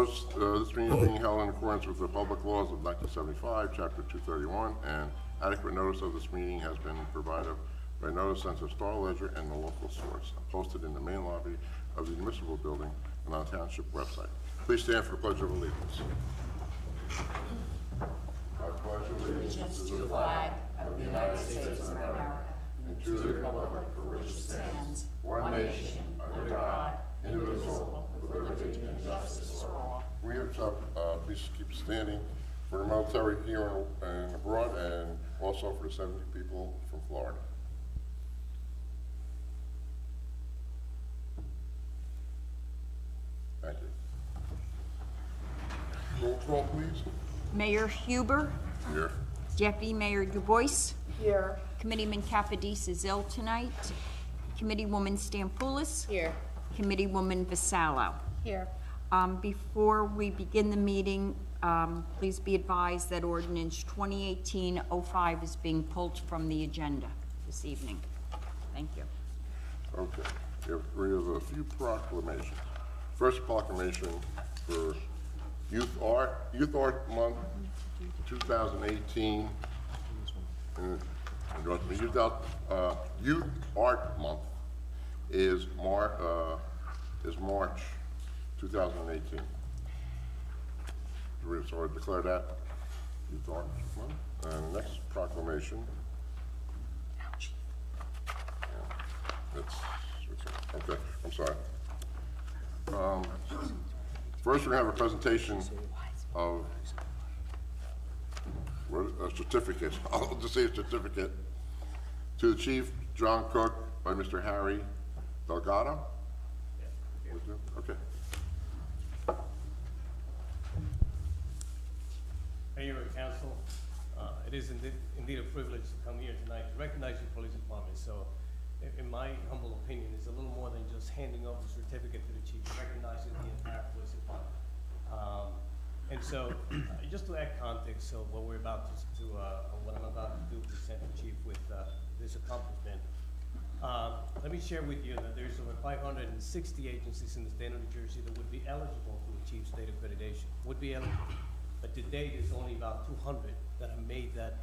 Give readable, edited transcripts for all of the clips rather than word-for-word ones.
notice this meeting is being held in accordance with the public laws of 1975, Chapter 231, and adequate notice of this meeting has been provided by notice sent to Star Ledger and the local source, posted in the main lobby of the municipal building and on the Township website. Please stand for the Pledge of Allegiance. I pledge allegiance to the flag of the United States of America and to the republic for which it stands, one nation, under God, indivisible, with liberty and justice for all. We have please keep standing for the military here and abroad, and also for the 70 people from Florida. Thank you. Roll call, please. Mayor Huber. Here. Deputy Mayor Dubois. Here. Committeeman Capadis is ill tonight. Committeewoman Stampoulis. Here. Committeewoman Vasallo. Here. Before we begin the meeting, please be advised that ordinance 2018-05 is being pulled from the agenda this evening. Thank you. Okay. We have a few proclamations. First proclamation for Youth Art Month 2018. Youth Art Month is March 2018. So I declare that Youth Art Month. And the next proclamation. Okay, I'm sorry. First, we're going to have a presentation of a certificate. I'll just say a certificate to the Chief John Cook by Mr. Harry Delgado. Okay. Mayor and Council, it is indeed a privilege to come here tonight to recognize your police department. So, in my humble opinion, it's a little more than just handing over the certificate to the chief. It recognizes the entire police department. And so, just to add context, so what we're about to what I'm about to do, present the chief with this accomplishment. Let me share with you that there's over 560 agencies in the state of New Jersey that would be eligible to achieve state accreditation. Would be eligible, but to date, there's only about 200 that have made that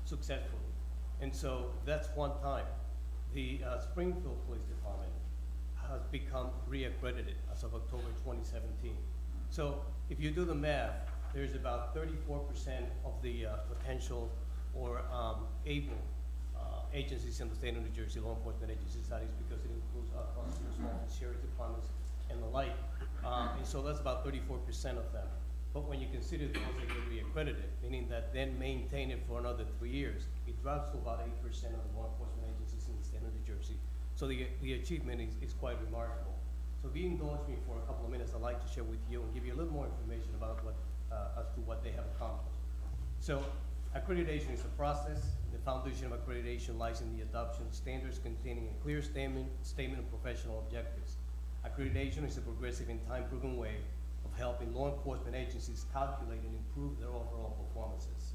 successfully. And so that's one time. The Springfield Police Department has become re-accredited as of October 2017. So if you do the math, there's about 34% of the potential or able agencies in the state of New Jersey, law enforcement agencies, that is because it includes prosecutors, sheriff departments, and the like. And so that's about 34% of them. But when you consider those that get re-accredited, meaning that then maintain it for another 3 years, it drops to about 8% of the law enforcement agencies in the state of New Jersey. So the achievement is quite remarkable. So if you indulge me for a couple of minutes, I'd like to share with you and give you a little more information about as to what they have accomplished. So accreditation is a process. The foundation of accreditation lies in the adoption of standards containing a clear statement of professional objectives. Accreditation is a progressive and time-proven way of helping law enforcement agencies calculate and improve their overall performances.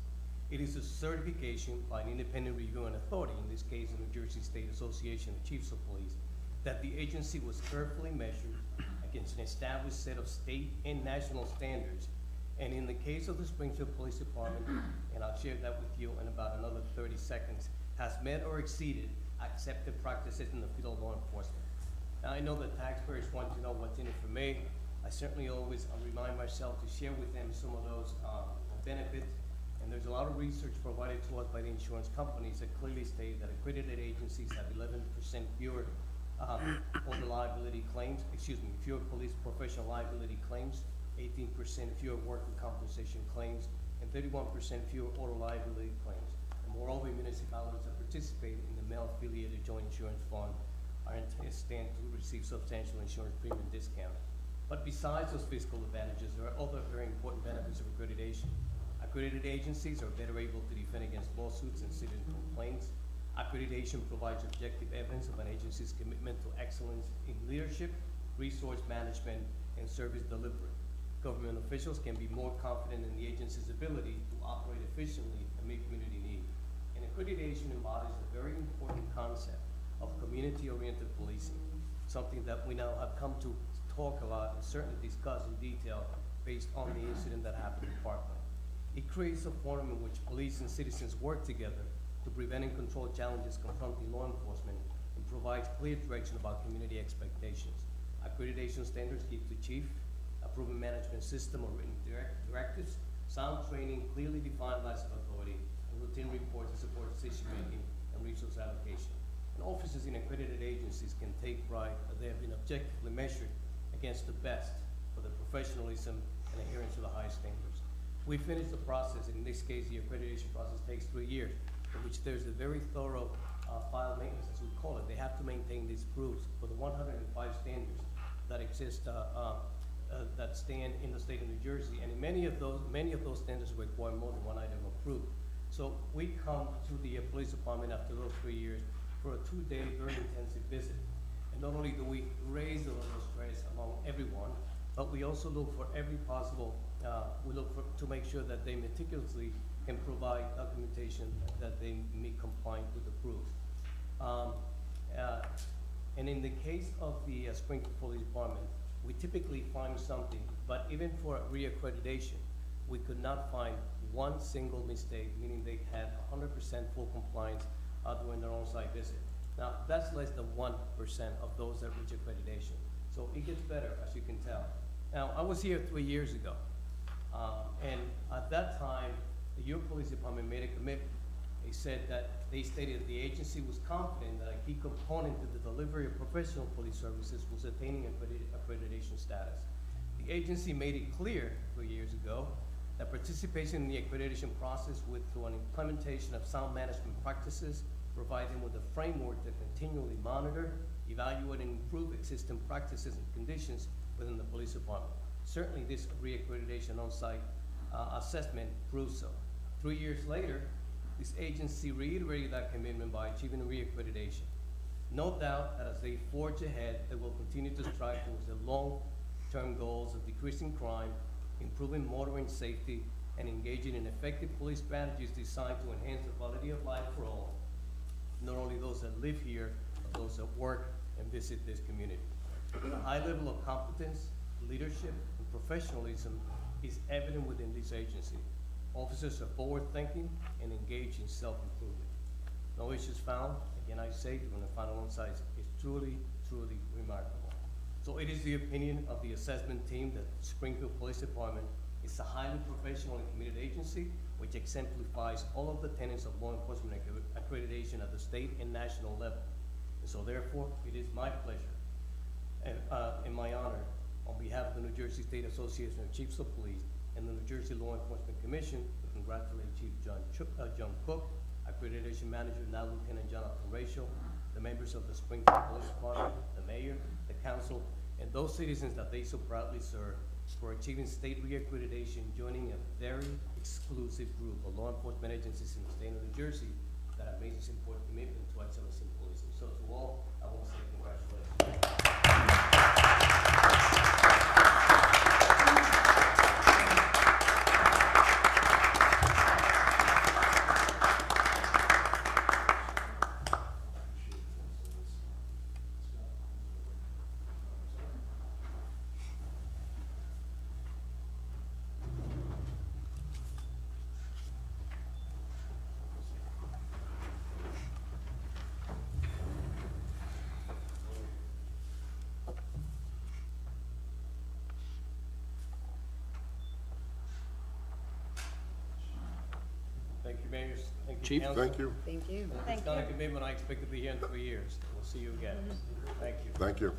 It is a certification by an independent reviewing authority, in this case the New Jersey State Association of Chiefs of Police, that the agency was carefully measured against an established set of state and national standards. And in the case of the Springfield Police Department, and I'll share that with you in about another 30 seconds, has met or exceeded accepted practices in the field of law enforcement. Now I know that taxpayers want to know what's in it for me. I certainly always remind myself to share with them some of those benefits. And there's a lot of research provided to us by the insurance companies that clearly state that accredited agencies have 11% fewer auto liability claims, fewer police professional liability claims, 18% fewer worker compensation claims, and 31% fewer auto liability claims. And moreover, municipalities that participate in the male-affiliated joint insurance fund are stand to receive substantial insurance premium discount. But besides those fiscal advantages, there are other very important benefits of accreditation. Accredited agencies are better able to defend against lawsuits and citizen complaints. Accreditation provides objective evidence of an agency's commitment to excellence in leadership, resource management, and service delivery. Government officials can be more confident in the agency's ability to operate efficiently and meet community needs. And accreditation embodies a very important concept of community-oriented policing, something that we now have come to talk a lot and certainly discuss in detail based on the incident that happened in Parkland. It creates a forum in which police and citizens work together to prevent and control challenges confronting law enforcement and provides clear direction about community expectations. Accreditation standards give the chief a proven management system or written directives, sound training, clearly defined lines of authority, and routine reports to support decision-making and resource allocation. And officers in accredited agencies can take pride that they have been objectively measured against the best for their professionalism and adherence to the highest standards. We finished the process, and in this case, the accreditation process takes 3 years, in which there's a very thorough file maintenance, as we call it. They have to maintain these proofs for the 105 standards that exist, that stand in the state of New Jersey, and in many of those standards require more than one item of proof. So we come to the police department after those 3 years for a 2-day, very intensive visit. And not only do we raise the level of stress among everyone, but we also look for every possible, to make sure that they meticulously can provide documentation that they meet compliant with the proofs. And in the case of the Springfield Police Department, we typically find something, but even for reaccreditation, we could not find one single mistake, meaning they had 100% full compliance during their on-site visit. Now, that's less than 1% of those that reach accreditation. So it gets better, as you can tell. Now, I was here 3 years ago, and at that time, the York Police Department made a commitment. They stated the agency was confident that a key component to the delivery of professional police services was attaining accreditation status. The agency made it clear 3 years ago that participation in the accreditation process would, through an implementation of sound management practices, provide them with a framework to continually monitor, evaluate, and improve existing practices and conditions within the police department. Certainly, this reaccreditation on-site assessment proves so. 3 years later, this agency reiterated that commitment by achieving reaccreditation. No doubt that as they forge ahead, they will continue to strive towards the long-term goals of decreasing crime, improving motoring safety, and engaging in effective police strategies designed to enhance the quality of life for all, not only those that live here, but those that work and visit this community. A high level of competence, leadership, and professionalism is evident within this agency. Officers are forward-thinking and engaged in self-improvement. No issues found, again I say, during the final on-site is truly, truly remarkable. So it is the opinion of the assessment team that the Springfield Police Department is a highly professional and committed agency which exemplifies all of the tenets of law enforcement accreditation at the state and national level. And so therefore, it is my pleasure and my honor on behalf of the New Jersey State Association of Chiefs of Police and the New Jersey Law Enforcement Commission to congratulate Chief John Cook, Accreditation Manager, now Lieutenant Jonathan Rachel, the members of the Springfield Police Department, the Mayor, the Council, and those citizens that they so proudly serve for achieving state reaccreditation, joining a very exclusive group of law enforcement agencies in the state of New Jersey that have made this important commitment to excellence in policing. So to all, I want to say congratulations. Thank you, Mayor. Thank you, Chief, Council. thank you. Thank you. It's not a commitment. I expect to be here in 3 years. We'll see you again. Thank you. Thank you.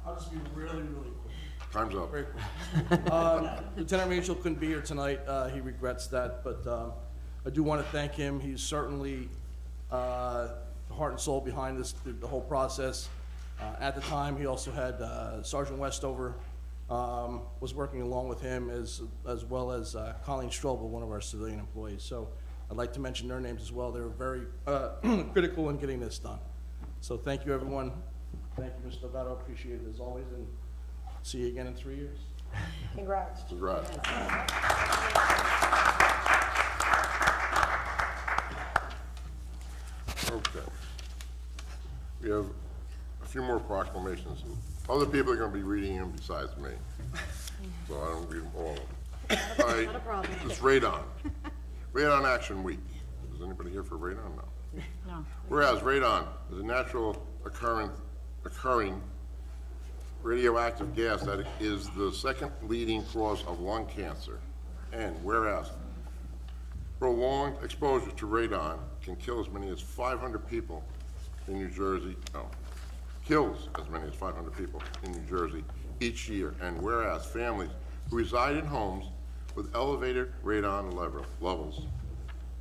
I'll just be really, really quick. Time's up. Very quick. Lieutenant Rachel couldn't be here tonight. He regrets that, but I do want to thank him. He's certainly the heart and soul behind this, the whole process. At the time, he also had Sergeant Westover was working along with him, as well as Colleen Strobel, one of our civilian employees. So I'd like to mention their names as well. They were very critical in getting this done. So thank you, everyone. Thank you, Mr. Delgado. Appreciate it as always, and see you again in 3 years. Congrats. Congrats. Okay. We have a few more proclamations. Other people are going to be reading them besides me, so I don't read them all. All right, Not a problem. it's Radon. Radon Action Week. Is anybody here for Radon? No. No. Whereas radon is a natural occurring radioactive gas that is the second leading cause of lung cancer. And whereas prolonged exposure to radon can kill as many as 500 people in New Jersey, kills as many as 500 people in New Jersey each year. And whereas families who reside in homes with elevated radon levels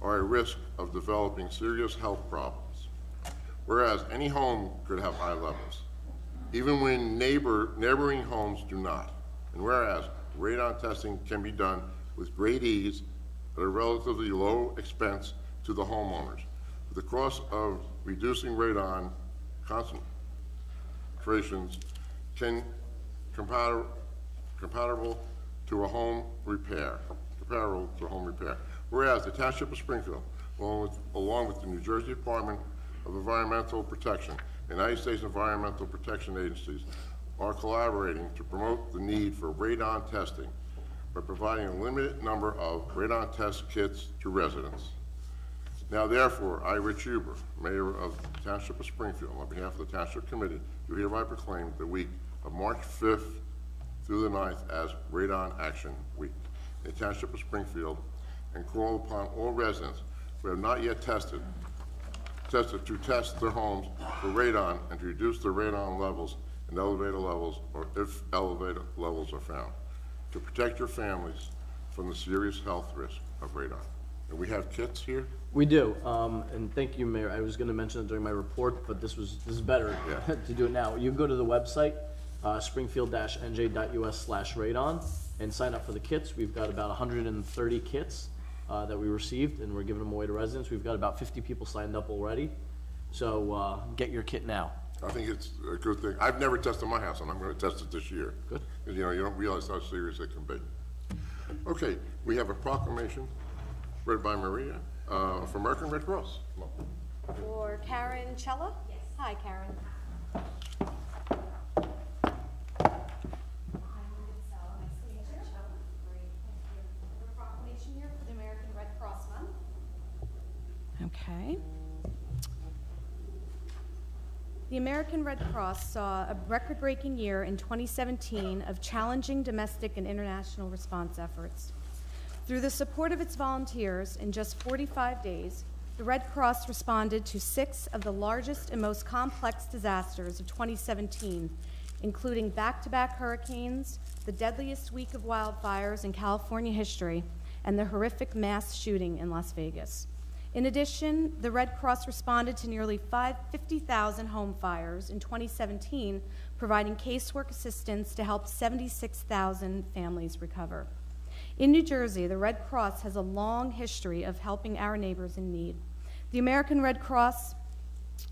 are at risk of developing serious health problems. Whereas any home could have high levels, even when neighboring homes do not. And whereas radon testing can be done with great ease at a relatively low expense to the homeowners, with the cost of reducing radon concentrations comparable to a home repair. Whereas the Township of Springfield, along with the New Jersey Department of Environmental Protection and United States Environmental Protection Agencies, are collaborating to promote the need for radon testing by providing a limited number of radon test kits to residents. Now therefore, I, Rich Huber, Mayor of the Township of Springfield, on behalf of the Township Committee, do hereby proclaim the week of March 5th through the 9th as Radon Action Week in the Township of Springfield, and call upon all residents who have not yet tested to test their homes for radon and to reduce their radon levels and elevated levels, or if elevated levels are found, to protect your families from the serious health risk of radon. And we have kits here? We do, and thank you, Mayor. I was going to mention it during my report, but this is better to do it now. You can go to the website, springfield-nj.us/radon, and sign up for the kits. We've got about 130 kits that we received, and we're giving them away to residents. We've got about 50 people signed up already, so get your kit now. I think it's a good thing. I've never tested my house, and I'm going to test it this year. Good. Because, you don't realize how serious it can be. Okay, we have a proclamation read by Maria from American Red Cross. For Karen Cella? Yes. Hi, Karen. Okay. The American Red Cross saw a record-breaking year in 2017 of challenging domestic and international response efforts. Through the support of its volunteers, in just 45 days, the Red Cross responded to 6 of the largest and most complex disasters of 2017, including back-to-back hurricanes, the deadliest week of wildfires in California history, and the horrific mass shooting in Las Vegas. In addition, the Red Cross responded to nearly 50,000 home fires in 2017, providing casework assistance to help 76,000 families recover. In New Jersey, the Red Cross has a long history of helping our neighbors in need. The American Red Cross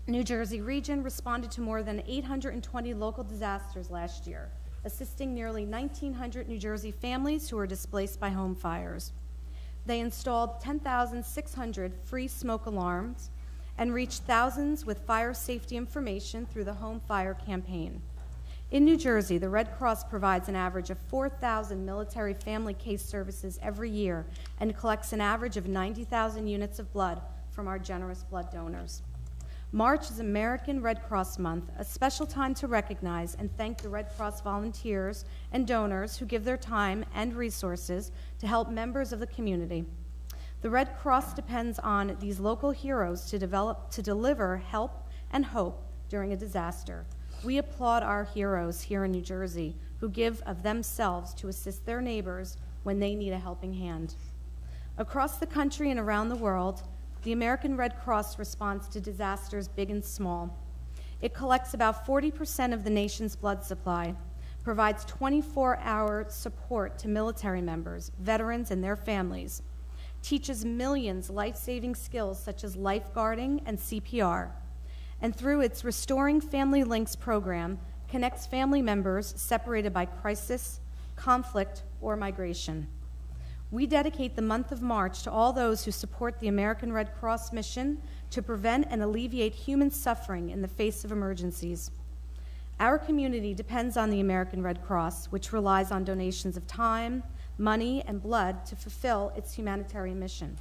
New Jersey region responded to more than 820 local disasters last year, assisting nearly 1,900 New Jersey families who were displaced by home fires. They installed 10,600 free smoke alarms and reached thousands with fire safety information through the Home Fire Campaign. In New Jersey, the Red Cross provides an average of 4,000 military family case services every year and collects an average of 90,000 units of blood from our generous blood donors. March is American Red Cross Month, a special time to recognize and thank the Red Cross volunteers and donors who give their time and resources to help members of the community. The Red Cross depends on these local heroes to deliver help and hope during a disaster. We applaud our heroes here in New Jersey who give of themselves to assist their neighbors when they need a helping hand. Across the country and around the world, the American Red Cross responds to disasters big and small. It collects about 40% of the nation's blood supply, provides 24-hour support to military members, veterans, and their families, teaches millions life-saving skills such as lifeguarding and CPR, and through its Restoring Family Links program, connects family members separated by crisis, conflict, or migration. We dedicate the month of March to all those who support the American Red Cross mission to prevent and alleviate human suffering in the face of emergencies. Our community depends on the American Red Cross, which relies on donations of time, money, and blood to fulfill its humanitarian mission.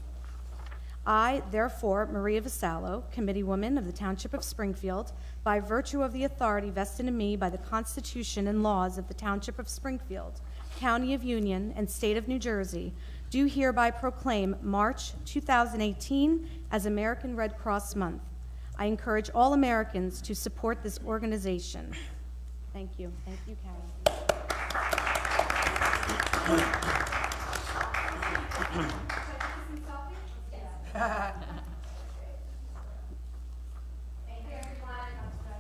I, therefore, Maria Vasallo, Committeewoman of the Township of Springfield, by virtue of the authority vested in me by the Constitution and laws of the Township of Springfield, County of Union, and State of New Jersey, do hereby proclaim March 2018 as American Red Cross Month. I encourage all Americans to support this organization. Thank you. Thank you, Karen.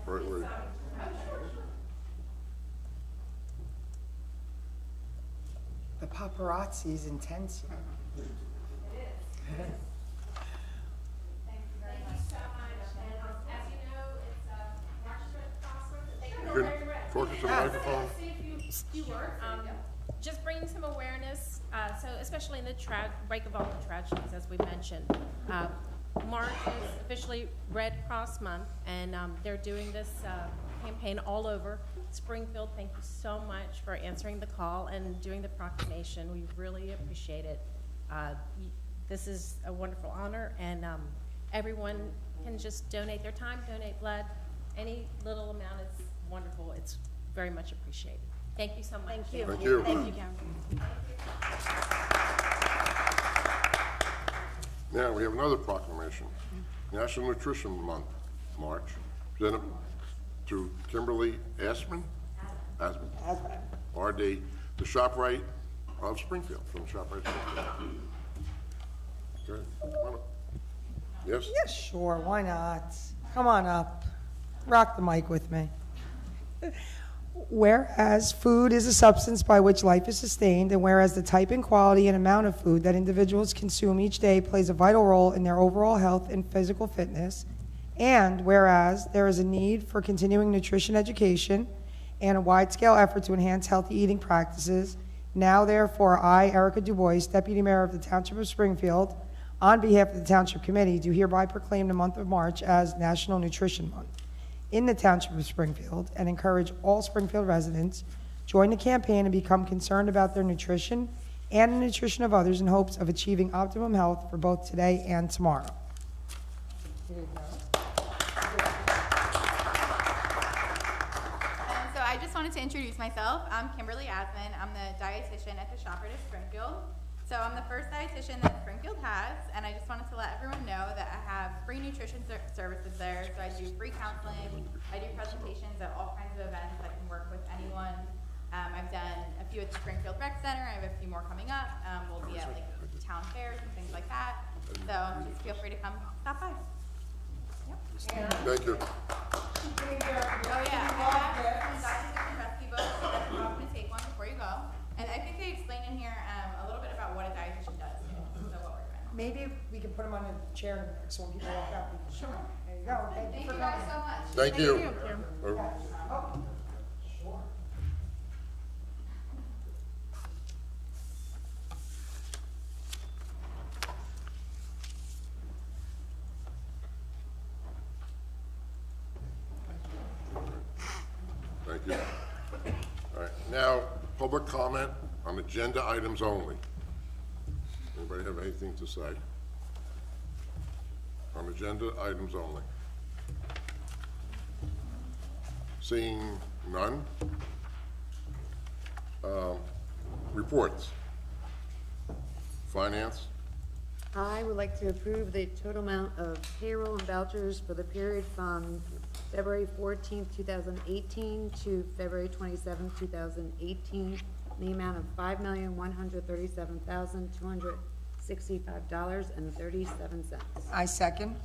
Right. The paparazzi is intense here. Good. Talk to the microphone. Few words. Just bringing some awareness, so especially in the wake of all the tragedies, as we mentioned. March is officially Red Cross Month, and they're doing this campaign all over Springfield. Thank you so much for answering the call and doing the proclamation. We really appreciate it. This is a wonderful honor, and everyone can just donate their time, donate blood. Any little amount is wonderful. It's very much appreciated. Thank you so much. Thank you. Thank you. Thank you, Karen. Now, we have another proclamation. National Nutrition Month, March, presented to Kimberly Asman, RD, the ShopRite of Springfield, from ShopRite Springfield. Okay, come on up. Yes? Yeah, sure, why not? Come on up. Rock the mic with me. Whereas food is a substance by which life is sustained, and whereas the type and quality and amount of food that individuals consume each day plays a vital role in their overall health and physical fitness, and whereas there is a need for continuing nutrition education and a wide-scale effort to enhance healthy eating practices, now therefore I, Erica DuBois, Deputy Mayor of the Township of Springfield, on behalf of the Township Committee, do hereby proclaim the month of March as National Nutrition Month in the Township of Springfield, and encourage all Springfield residents join the campaign and become concerned about their nutrition and the nutrition of others in hopes of achieving optimum health for both today and tomorrow. Here you go. So I just wanted to introduce myself. I'm Kimberly Asman. I'm the dietitian at the ShopRite of Springfield. So I'm the first dietitian that Springfield has, and I just wanted to let everyone know that I have free nutrition services there. So I do free counseling, I do presentations at all kinds of events. I can work with anyone. I've done a few at the Springfield Rec Center. I have a few more coming up. We'll be at like town fairs and things like that. So just feel free to come stop by. Yep. Thank you. Oh yeah, I have some dietitian recipe books that you're welcome to take one before you go. And I think they explain in here a little bit about what a dietitian does too, so what we're doing. Maybe we can put them on a chair in the back so when people walk out, we can show them. There you go. Thank you guys so much. Thank you. Oh, sure. Thank you. All right, now, public comment on agenda items only. Anybody have anything to say? On agenda items only. Seeing none. Reports. Finance. I would like to approve the total amount of payroll and vouchers for the period from February 14th, 2018 to February 27th, 2018, in the amount of $5,137,265.37. I second.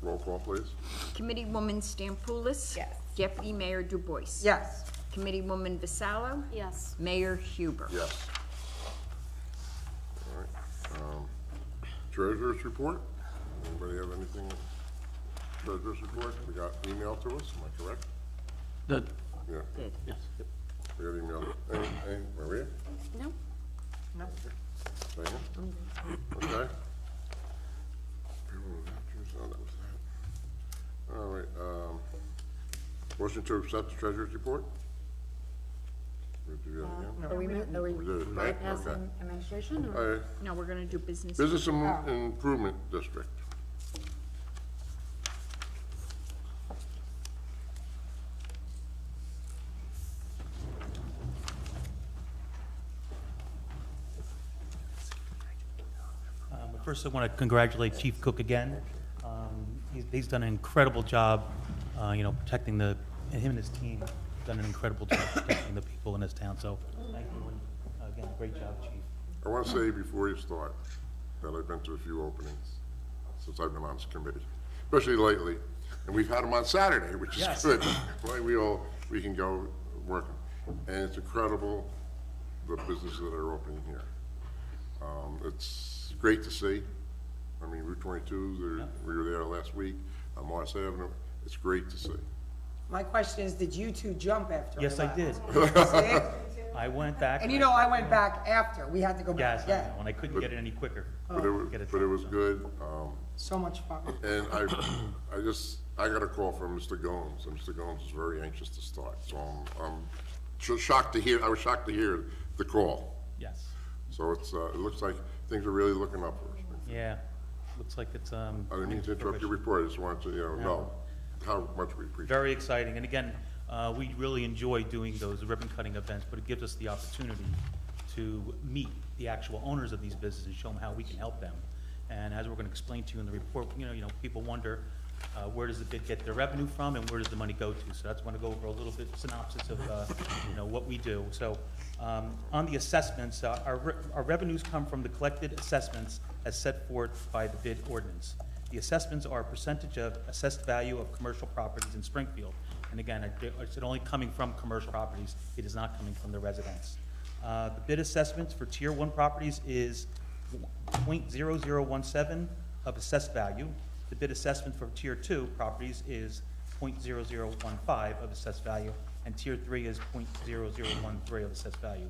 Roll call, please. Committeewoman Stampoulis? Yes. Deputy Mayor DuBois? Yes. Committeewoman Vasallo? Yes. Mayor Huber? Yes. All right. Treasurer's report. Anybody have anything? Treasurer's report. We got email to us. Am I correct? Did. Yeah. Did. Yes. Yep. We got email. Any, Maria? No? No. Diana? Okay. Payroll and vouchers. Oh, that was that. All right. Motion to accept the treasurer's report? We'll do that again? Are we We did it, right? Okay. bypassing administration, All or? right. No, we're gonna do business. Business Improvement District. First, I want to congratulate Chief Cook again. He's done an incredible job, protecting him and his team have done an incredible job protecting the people in this town. So thank you, and again, great job, Chief. I want to say before you start that I've been to a few openings since I've been on this committee, especially lately. And we've had them on Saturday, which is Yes. good. Like we can go working. And it's incredible, the businesses that are opening here. It's great to see. I mean, Route 22, we were there last week on Morris Avenue. It's great to see. My question is, did you two jump after? Yes, I did. See? I went back. And you know, I went back after. We had to go back Yes, I again. know, and I couldn't get it any quicker. But it was good. So much fun. And I got a call from Mr. Gomes, and Mr. Gomes is very anxious to start. So I'm shocked to hear, I was shocked to hear the call. Yes. So it looks like things are really looking up for us. Yeah. Looks like it's, I didn't mean to interrupt your report, I just wanted to, know how much we appreciate it. very exciting. And again, we really enjoy doing those ribbon cutting events, but it gives us the opportunity to meet the actual owners of these businesses and show them how we can help them. And as we're going to explain to you in the report, people wonder where does the bid get their revenue from and where does the money go to. So that's going to go over a little bit synopsis of what we do. So on the assessments, our revenues come from the collected assessments as set forth by the bid ordinance. The assessments are a percentage of assessed value of commercial properties in Springfield. And again, it's only coming from commercial properties. It is not coming from the residents. The bid assessments for Tier 1 properties is 0.0017 of assessed value. The bid assessment for Tier 2 properties is 0.0015 of assessed value, and Tier 3 is 0.0013 of assessed value.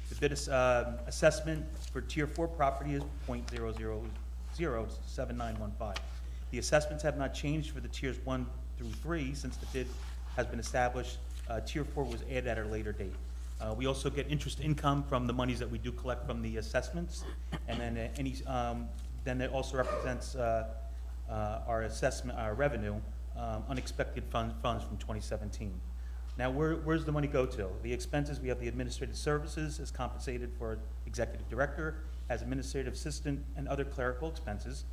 The bid assessment for Tier 4 property is 0.0007915. The assessments have not changed for the Tiers 1 through 3 since the bid has been established. Tier 4 was added at a later date. We also get interest income from the monies that we do collect from the assessments, and then then it also represents our assessment, our revenue, unexpected funds from 2017. Now, where's the money go to? The expenses, we have the administrative services as compensated for executive director, as administrative assistant, and other clerical expenses.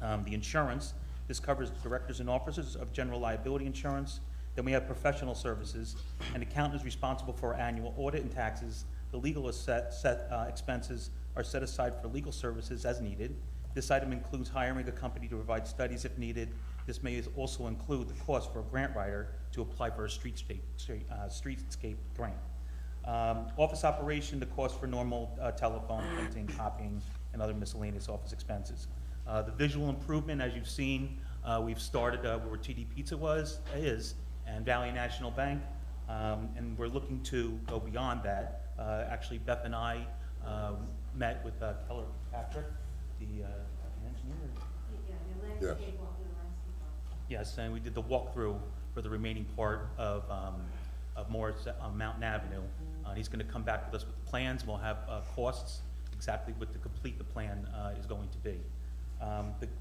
The insurance, this covers directors and officers of general liability insurance. Then we have professional services. An accountant is responsible for our annual audit and taxes. The legal expenses are set aside for legal services as needed. This item includes hiring a company to provide studies if needed. This may also include the cost for a grant writer to apply for a streetscape grant. Office operation, the cost for normal telephone, printing, copying, and other miscellaneous office expenses. The visual improvement, as you've seen, we've started where TD Pizza is, and Valley National Bank, and we're looking to go beyond that. Actually, Beth and I met with Keller Patrick, the engineer. Yes. Yes, and we did the walkthrough for the remaining part of Morris Mountain Avenue. He's going to come back with us with the plans. We'll have costs exactly what to complete the plan is going to be.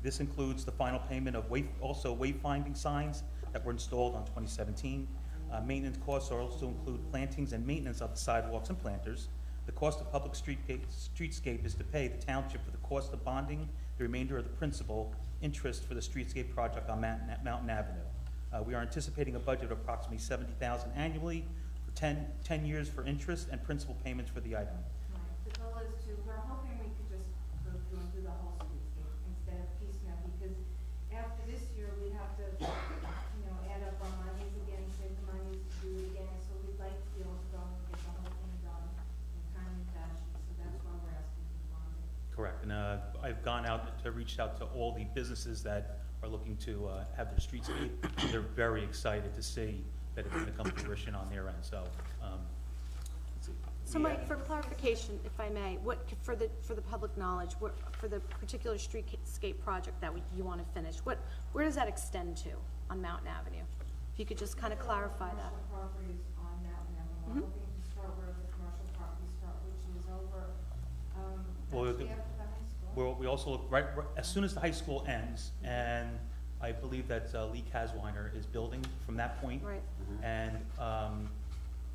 This includes the final payment of wayfinding signs that were installed on 2017. Maintenance costs also include plantings and maintenance of the sidewalks and planters. The cost of public streetscape is to pay the township for the cost of bonding, the remainder of the principal interest for the streetscape project on Mountain Avenue. We are anticipating a budget of approximately $70,000 annually for 10 years for interest and principal payments for the item. Right. The goal is we're hoping we could just go through and do the whole streetscape instead of piecemeal, because after this year, we have to, add up our monies again, save the monies to do it again. So we'd like to be able to go and get the whole thing done in timely fashion. So that's why we're asking for bonding. Correct, and I've reached out to all the businesses that are looking to have their streetscape. They're very excited to see that it's going to come to fruition on their end. So, let's see. So Mike, for clarification, if I may, what, for the public knowledge, what, for the particular streetscape project that you want to finish, where does that extend to on Mountain Avenue? you could just kind of clarify that. Commercial properties on Mountain Avenue. We're looking to start where the commercial properties start, which is over, Well, actually after the high school. We also look right as soon as the high school ends, and I believe that Lee Caswiner is building from that point. Right. And Down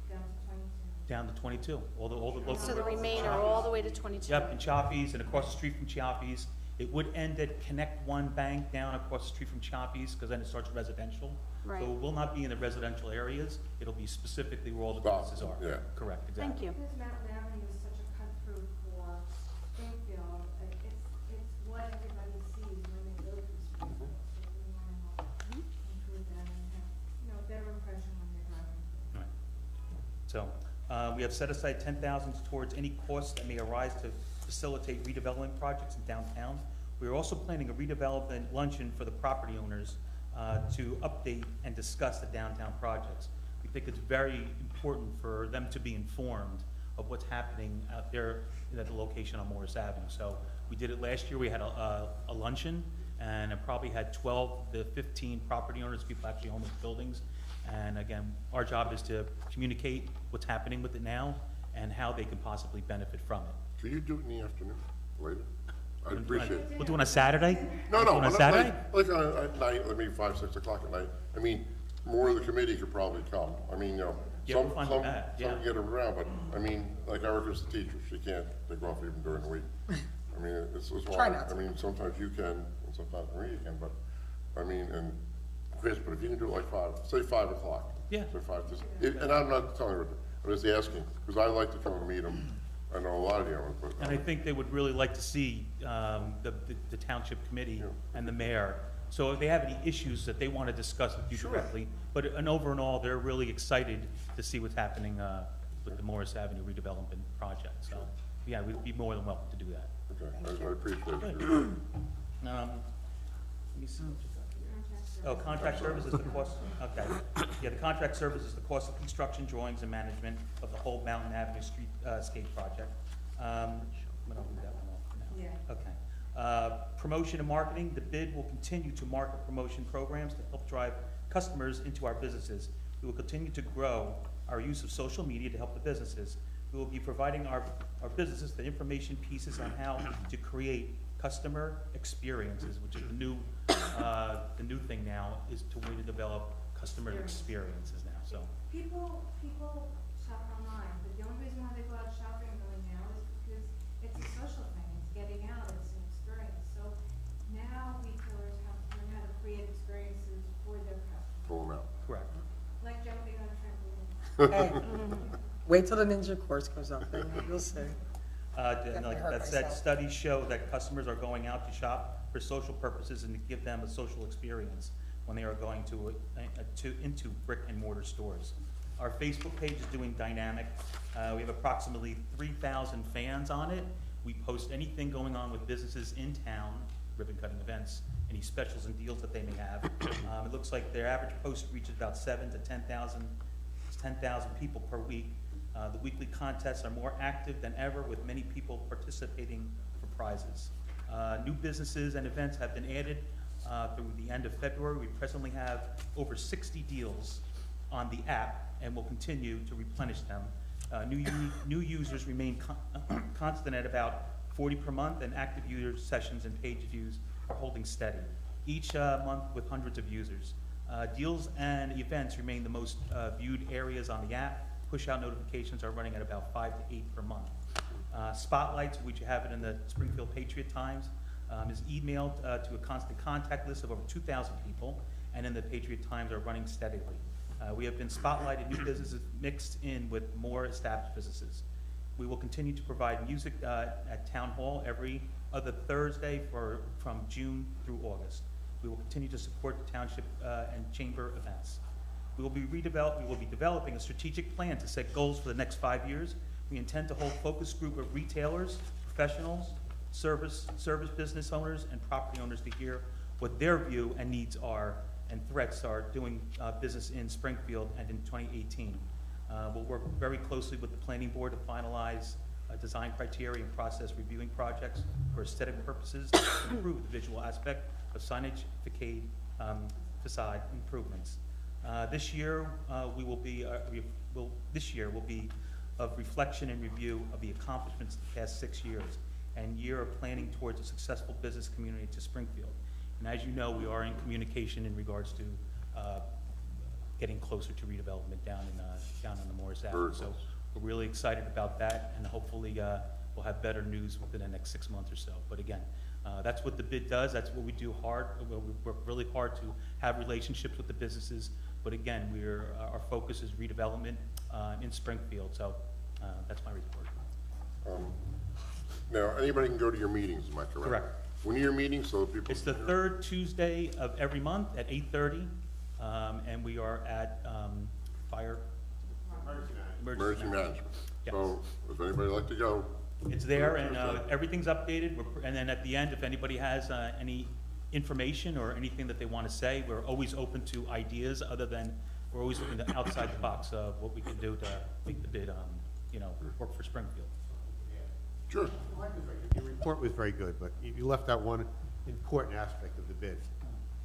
to 22. down to 22. All the local. So the remainder all the way to 22. Yep, and Chaffee's, and across the street from Chaffee's. It would end at Connect One Bank down across the street from Chaffee's, because then it starts residential. Right. So it will not be in the residential areas. It'll be specifically where all the businesses are. Yeah. Correct, exactly. Thank you. Because Mountain Avenue is such a cut through for Springfield, it's what everybody sees when they go through Springfield. So we want to improve that and have, a better impression when they're driving. Right. So, we have set aside $10,000 towards any costs that may arise to facilitate redevelopment projects in downtown. We are also planning a redevelopment luncheon for the property owners to update and discuss the downtown projects. We think it's very important for them to be informed of what's happening out there at the location on Morris Avenue. So we did it last year. We had a luncheon, and it probably had 12 to 15 property owners, people actually own those buildings. And again, our job is to communicate what's happening with it now and how they can possibly benefit from it. Can you do it in the afternoon, later? I'd appreciate it. We'll do it on a Saturday? No, We'll do it on a Saturday? like at night, maybe 5, 6 o'clock at night. I mean, more of the committee could probably come. I mean, Yeah, some we're fine with that, yeah. can get around, but I mean, like Erica's the teacher, she can't take off even during the week. I mean, it's Try hard. not to. I mean, sometimes you can, and sometimes Maria can, but, I mean, and Chris, but if you can do it like say 5 o'clock. Yeah. Say 5, and I'm not telling her, I'm just asking, because I like to come and meet them. I know a lot of the owners, but. And I think they would really like to see the township committee and the mayor. So if they have any issues that they want to discuss with you directly, but over and all, they're really excited to see what's happening with the Morris Avenue redevelopment project. So, yeah, we'd be more than welcome to do that. Okay, I appreciate it. Let me see. Oh, contract services, the cost, okay. Yeah, the contract service is the cost of construction, drawings, and management of the whole Mountain Avenue streetscape project. I'm gonna leave that one off for now. Yeah. Okay. Promotion and marketing, the bid will continue to market promotion programs to help drive customers into our businesses. We will continue to grow our use of social media to help the businesses. We will be providing our businesses the information pieces on how to create customer experiences, which is the new thing now, is to way to develop customer experiences now. So People shop online, but the only reason why they go out shopping really now is because it's a social thing. It's getting out. It's an experience. So now retailers have to learn how to create experiences for their customers, Pull them out. correct. like jumping on a trampoline. Hey, wait till the ninja course goes up, then you'll see. And like hurt that said, myself. studies show that customers are going out to shop for social purposes and to give them a social experience when they are going into brick and mortar stores. Our Facebook page is doing dynamic. We have approximately 3,000 fans on it. We post anything going on with businesses in town, ribbon cutting events, any specials and deals that they may have. It looks like their average post reaches about 7,000 to 10,000 people per week. The weekly contests are more active than ever, with many people participating for prizes. New businesses and events have been added through the end of February. We presently have over 60 deals on the app, and will continue to replenish them. New users remain constant at about 40 per month, and active user sessions and page views are holding steady, each month with hundreds of users. Deals and events remain the most viewed areas on the app. Push-out notifications are running at about 5 to 8 per month. Spotlights, which you have it in the Springfield Patriot Times, is emailed to a constant contact list of over 2,000 people, and in the Patriot Times are running steadily. We have been spotlighted new businesses mixed in with more established businesses. We will continue to provide music at Town Hall every other Thursday from June through August. We will continue to support the Township and Chamber events. We will be developing a strategic plan to set goals for the next 5 years. We intend to hold focus group of retailers, professionals, service business owners, and property owners to hear what their view and needs are and threats are doing business in Springfield and in 2018. We'll work very closely with the planning board to finalize design criteria and process reviewing projects for aesthetic purposes to improve the visual aspect of signage, facade improvements. This year, this year will be of reflection and review of the accomplishments of the past 6 years and year of planning towards a successful business community to Springfield. And as you know, we are in communication in regards to getting closer to redevelopment down on the Morris Avenue. So we're really excited about that, and hopefully we'll have better news within the next 6 months or so. But again, that's what the bid does. That's what we do hard. We work really hard to have relationships with the businesses. But again, our focus is redevelopment in Springfield. So that's my report. Now, anybody can go to your meetings, am I correct? Correct. When are your meetings, so people? It's the third Tuesday of every month at 8:30, and we are at Fire Emergency management. Yes. So, if anybody would like to go. It's there, and everything's updated. And then at the end, if anybody has any information or anything that they want to say, we're always open to ideas. Other than we're always looking outside the box of what we can do to make the bid, work for Springfield. Sure. Your report was very good, but you left out one important aspect of the bid,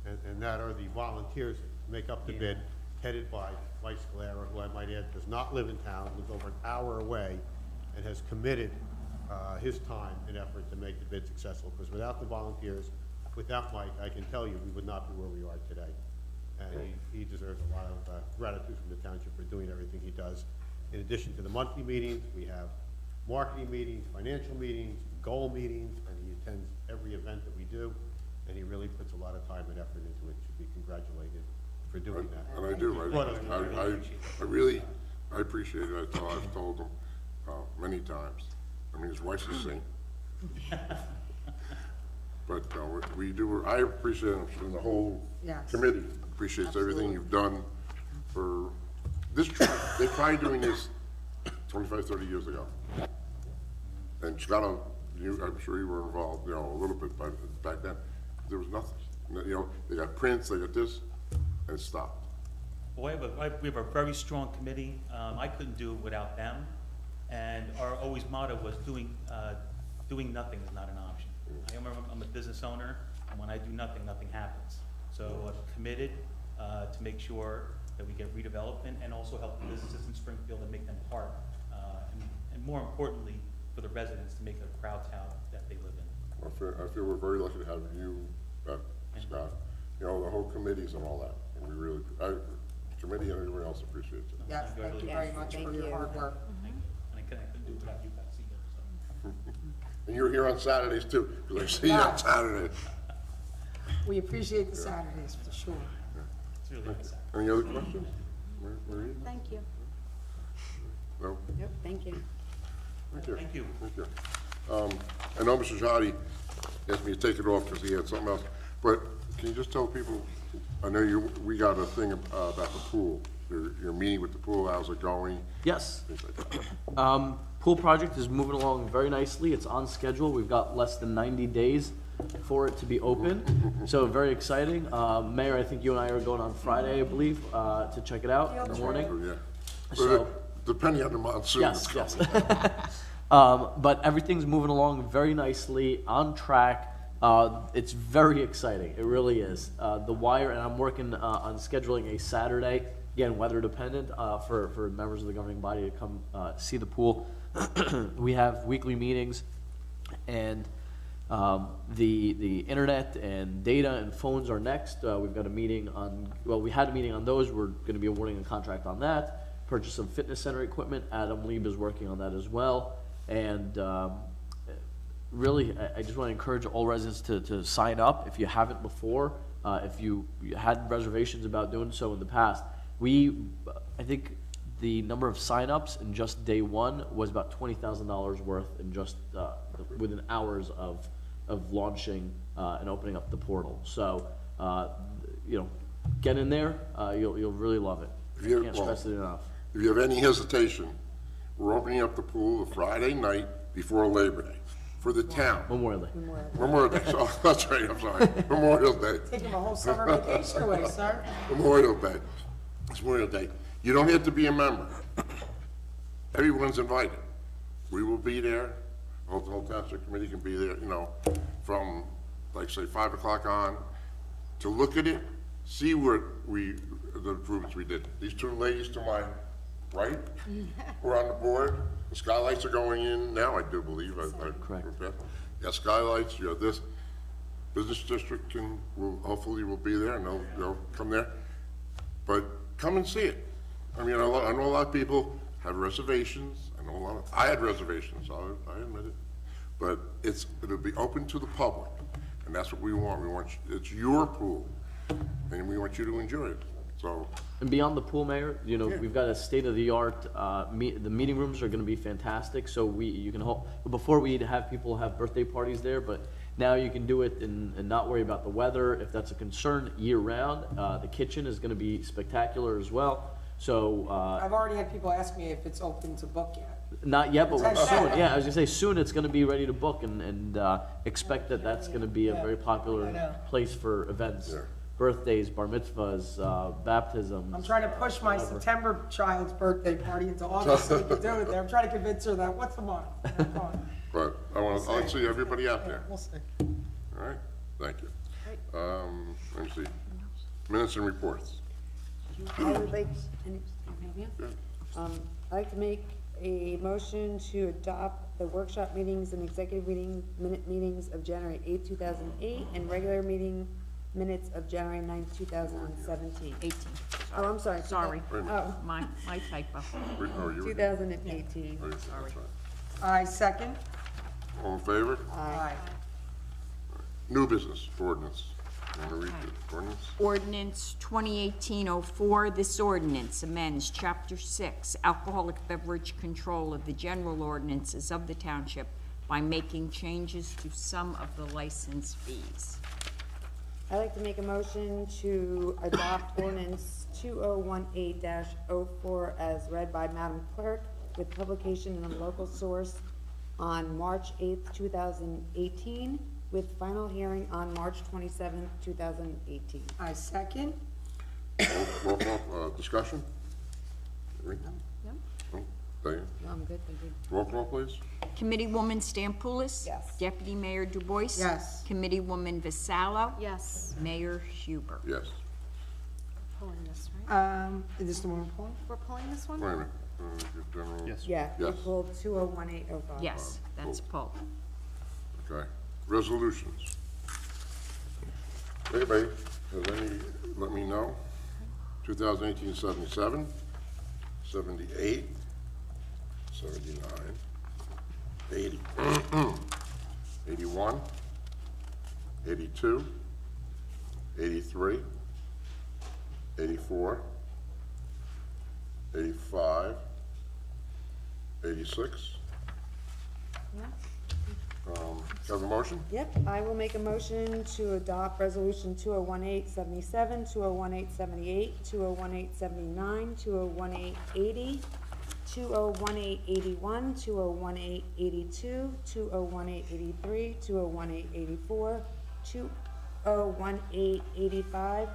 and that are the volunteers that make up the bid, headed by Vice Galera, who I might add does not live in town, lives over an hour away, and has committed his time and effort to make the bid successful. Because without the volunteers, without Mike, I can tell you we would not be where we are today. And he deserves a lot of gratitude from the township for doing everything he does. In addition to the monthly meetings, we have marketing meetings, financial meetings, goal meetings, and he attends every event that we do, and he really puts a lot of time and effort into it. Should be congratulated for doing that. And I do. I appreciate it. I've told him many times. I mean, his wife's a saint. But we do. I appreciate him, and the whole committee appreciates everything you've done for this. They tried doing this 25, 30 years ago. And Chicago, I'm sure you were involved, a little bit, but back then, there was nothing. They got prints, they got this, and it stopped. Well, we have a very strong committee. I couldn't do it without them. And our always motto was doing nothing is not an option. I remember I'm a business owner, and when I do nothing, nothing happens. So I'm committed to make sure that we get redevelopment and also help the businesses in Springfield and make them part, and more importantly, for the residents to make it a proud town that they live in. I feel we're very lucky to have you, Scott, the whole committees and all that. And we really, the committee and everyone else appreciates it. Yes, thank you very much for your hard work. And I couldn't do it without you guys either. So. And you're here on Saturdays too, because I see you on Saturday. We appreciate the Saturdays for sure. It's really exciting. Any other questions? Marie? Thank you. No? Yep, thank you. Thank you. Thank you. Thank you. I know Mr. Jati asked me to take it off because he had something else, but can you just tell people, I know we got a thing about the pool, your meeting with the pool, how's it going? Yes. Things like that. Pool project is moving along very nicely. It's on schedule. We've got less than 90 days for it to be open. So very exciting. Mayor, I think you and I are going on Friday, I believe, to check it out in the morning. Yeah. So, depending on the monsoon. yes. But everything's moving along very nicely, on track. It's very exciting. It really is. The wire, and I'm working on scheduling a Saturday, again, weather dependent, for members of the governing body to come see the pool. We have weekly meetings, and the internet and data and phones are next. We've got a meeting on, we had a meeting on those. We're going to be awarding a contract on that. Purchase of fitness center equipment. Adam Lieb is working on that as well. And really, I just want to encourage all residents to sign up if you haven't before. If you had reservations about doing so in the past, I think the number of sign-ups in just day one was about $20,000 worth in just within hours of launching and opening up the portal. So, get in there. You'll really love it. Can't stress it enough. If you have any hesitation, we're opening up the pool the Friday night before Labor Day for the town. Memorial Day. Memorial Day. Oh, that's right. I'm sorry. Memorial Day. Taking a whole summer vacation away, sir. Memorial Day. It's Memorial Day. You don't have to be a member. Everyone's invited. We will be there. The whole township committee can be there, from, like, say, 5 o'clock on, to look at it, see what the improvements we did. These two ladies to my right were on the board. The skylights are going in now, I do believe. Correct. Yeah, skylights, you know, this business district hopefully will be there, and they'll come there. But come and see it. I mean, I know a lot of people have reservations. I had reservations, I admit it. But it'll be open to the public, and that's what we want. It's your pool, and we want you to enjoy it. So. And beyond the pool, Mayor, you know, we've got a state-of-the-art, the meeting rooms are gonna be fantastic, so before we'd have people have birthday parties there, but now you can do it and not worry about the weather, if that's a concern, year-round. The kitchen is gonna be spectacular as well, so. I've already had people ask me if it's open to book yet. Not yet, but soon, yeah, I was gonna say, soon it's gonna be ready to book, and expect that that's gonna be a very popular place for events. Yeah. Birthdays, bar mitzvahs, baptisms. I'm trying to push my September child's birthday party into August so we can do it there. I'm trying to convince her that, what's the month? But I'd like to see everybody out there. We'll see. All right, thank you. Let me see. Minutes and reports. I would like, I'd like to make a motion to adopt the workshop meetings and executive minute meetings of January 8, 2008, and regular meeting minutes of January 9, 2017. 18. Oh, I'm sorry. Sorry. Oh, My typo. 2018. Sorry. I second. All in favor? Aye. New business ordinance. Want to read the ordinance? Ordinance 2018-04, this ordinance amends Chapter 6, Alcoholic Beverage Control of the General Ordinances of the Township by making changes to some of the license fees. I'd like to make a motion to adopt ordinance 2018-04 as read by Madam Clerk with publication in a local source on March 8th, 2018, with final hearing on March 27th, 2018. I second. Roll call, discussion? No. No? Diane? No, I'm good, thank you. Roll call, please. Committeewoman Stampoulis? Yes. Deputy Mayor Dubois? Yes. Committeewoman Vasallo? Yes. Mayor Huber? Yes. Pulling this, right? Is this the one we're pulling? We're pulling this one? Wait a minute. General. Yes. Yeah, we Yes. pulled 201805. Yes, that's pulled. Okay. Resolutions. Anybody has any, let me know. 2018, 77, 78, 79, 80, 81, 82, 83, 84, 85, 86. Have a motion? Yep, I will make a motion to adopt resolution 2018-77, 2018-78, 2018-79, 2018-80, 2018-81, 2018-82, 2018-83, 2018-84, 2018-85,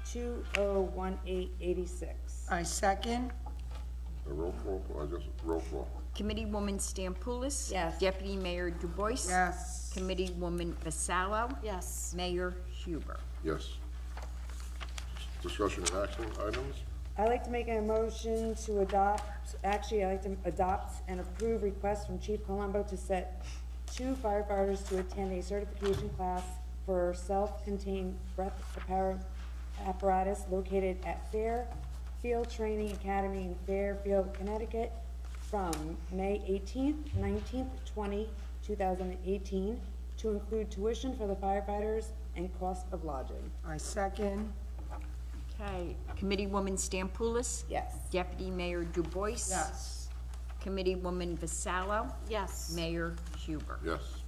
2018-86. I second. Roll call. Committeewoman Stampoulis? Yes. Deputy Mayor Dubois? Yes. Committeewoman Vasallo? Yes. Mayor Huber? Yes. Discussion and action items? I'd like to make a motion to adopt, actually, I'd like to adopt and approve requests from Chief Colombo to set 2 firefighters to attend a certification class for self-contained breath apparatus located at Fairfield Training Academy in Fairfield, Connecticut, from May 18th, 19th, 2018, to include tuition for the firefighters and cost of lodging. I second. Okay. Committeewoman Stampoulis? Yes. Deputy Mayor Dubois? Yes. Committeewoman Vasallo? Yes. Mayor Huber? Yes.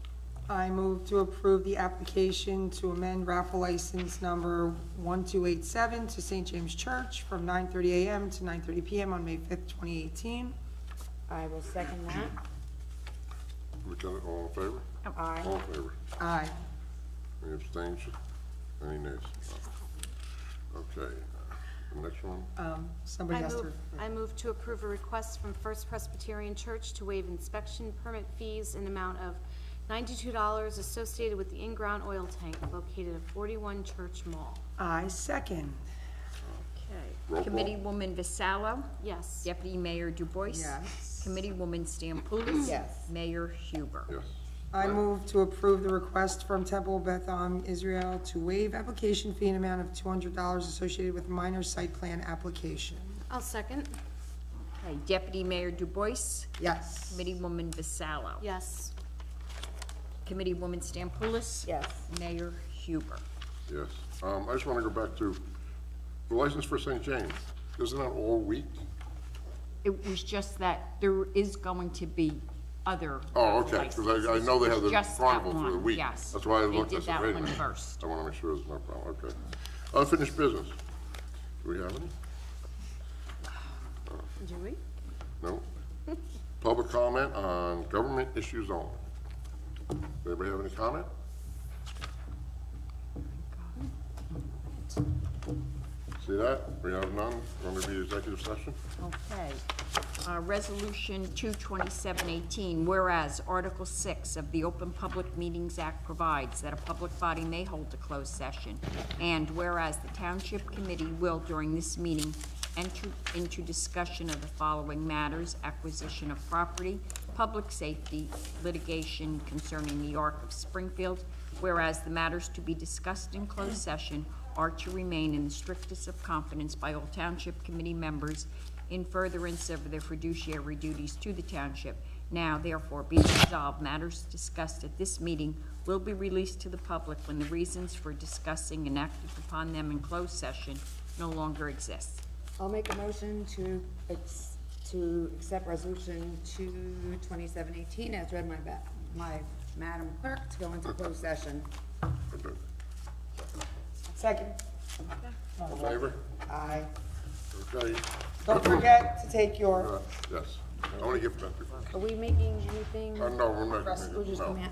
I move to approve the application to amend raffle license number 1287 to St. James Church from 9:30 a.m. to 9:30 p.m. on May 5th, 2018. I will second that. Lieutenant, all in favor? Aye. All in favor? Aye. Any abstains? Any nays? Okay. The next one? Somebody has to. I move to approve a request from First Presbyterian Church to waive inspection permit fees in an amount of $92 associated with the in-ground oil tank located at 41 Church Mall. I second. Okay. Committeewoman Vassallo? Yes. Deputy Mayor Dubois? Yes. Committeewoman Stampoulis? Yes. Mayor Huber? Yes. I move to approve the request from Temple Beth Am Israel to waive application fee in amount of $200 associated with minor site plan application. I'll second. Okay. Deputy Mayor Dubois? Yes. Committeewoman Vassallo? Yes. Committeewoman Stampoulis? Yes. Mayor Huber? Yes. I just want to go back to the license for St. James. Isn't that all week? It was just that there is going to be other. Oh, okay, because I know they have the Just that carnival for the one, week. yes. That's why I They looked, I did said, that wait a one minute. first. I want to make sure there's no problem, okay. Unfinished business. Do we have any? Do we? No? Public comment on government issues only. Does anybody have any comment? See that? We have none. Want to be executive session? Okay. Resolution 22718, whereas Article 6 of the Open Public Meetings Act provides that a public body may hold a closed session, and whereas the Township Committee will, during this meeting, enter into discussion of the following matters: acquisition of property, public safety, litigation concerning the Arc of Springfield, whereas the matters to be discussed in closed session are to remain in the strictest of confidence by all Township Committee members in furtherance of their fiduciary duties to the Township. Now, therefore, be resolved, matters discussed at this meeting will be released to the public when the reasons for discussing and acting upon them in closed session no longer exist. I'll make a motion to accept resolution 22718 as read my Madam Clerk to go into closed session. Second. All in favor? Aye. Okay. Don't forget to take your, Yes. I want to give that. Are we making anything? No, we're not. We're just No. gonna.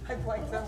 I'd like them.